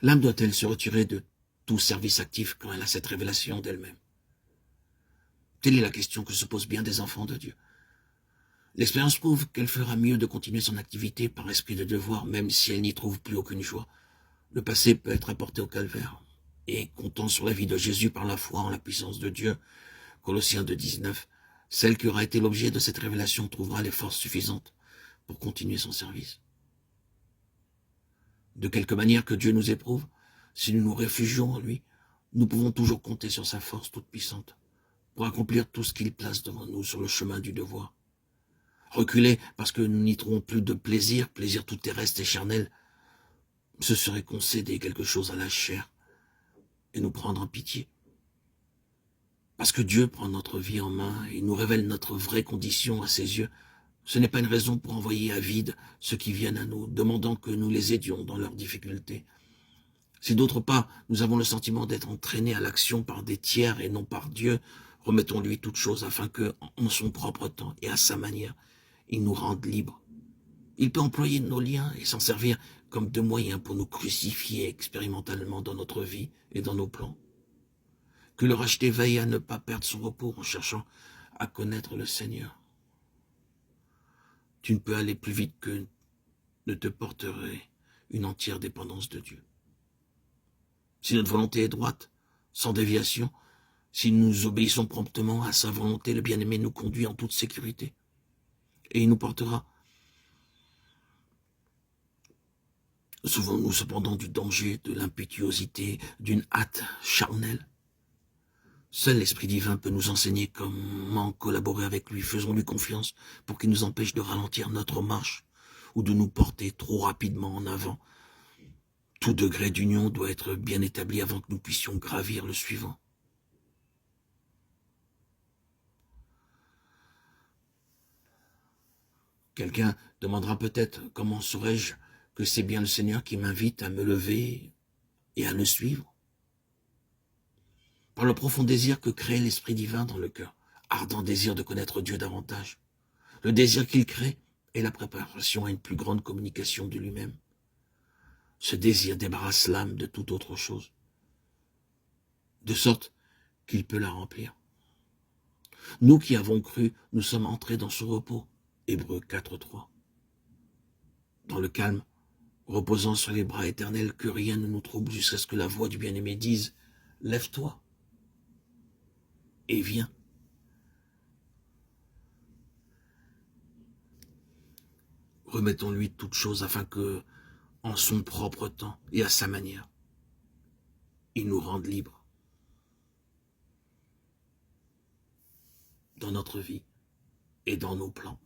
L'âme doit-elle se retirer de tout service actif quand elle a cette révélation d'elle-même? Telle est la question que se posent bien des enfants de Dieu. L'expérience prouve qu'elle fera mieux de continuer son activité par esprit de devoir, même si elle n'y trouve plus aucune joie. Le passé peut être apporté au calvaire. Et comptant sur la vie de Jésus par la foi en la puissance de Dieu, Colossiens 2,19, celle qui aura été l'objet de cette révélation trouvera les forces suffisantes pour continuer son service. De quelque manière que Dieu nous éprouve, si nous nous réfugions en lui, nous pouvons toujours compter sur sa force toute puissante pour accomplir tout ce qu'il place devant nous sur le chemin du devoir. Reculer parce que nous n'y trouvons plus de plaisir tout terrestre et charnel, ce serait concéder quelque chose à la chair et nous prendre en pitié. Parce que Dieu prend notre vie en main et nous révèle notre vraie condition à ses yeux, ce n'est pas une raison pour envoyer à vide ceux qui viennent à nous, demandant que nous les aidions dans leurs difficultés. Si d'autre part, nous avons le sentiment d'être entraînés à l'action par des tiers et non par Dieu, remettons-lui toutes choses afin que, en son propre temps et à sa manière, il nous rende libres. Il peut employer nos liens et s'en servir comme de moyens pour nous crucifier expérimentalement dans notre vie et dans nos plans. Que le racheté veille à ne pas perdre son repos en cherchant à connaître le Seigneur. Tu ne peux aller plus vite que ne te porterait une entière dépendance de Dieu. Si notre volonté est droite, sans déviation, si nous obéissons promptement à sa volonté, le bien-aimé nous conduit en toute sécurité. Et il nous portera. Souvenons-nous cependant du danger, de l'impétuosité, d'une hâte charnelle. Seul l'Esprit divin peut nous enseigner comment collaborer avec lui. Faisons-lui confiance pour qu'il nous empêche de ralentir notre marche ou de nous porter trop rapidement en avant. Tout degré d'union doit être bien établi avant que nous puissions gravir le suivant. Quelqu'un demandera peut-être comment saurais-je que c'est bien le Seigneur qui m'invite à me lever et à le suivre? Par le profond désir que crée l'Esprit divin dans le cœur, ardent désir de connaître Dieu davantage. Le désir qu'il crée est la préparation à une plus grande communication de lui-même. Ce désir débarrasse l'âme de toute autre chose, de sorte qu'il peut la remplir. Nous qui avons cru, nous sommes entrés dans ce repos. Hébreux 4.3. Dans le calme, reposant sur les bras éternels, que rien ne nous trouble jusqu'à ce que la voix du bien-aimé dise « Lève-toi et viens ». Remettons-lui toutes choses afin que, en son propre temps et à sa manière, il nous rende libres dans notre vie et dans nos plans.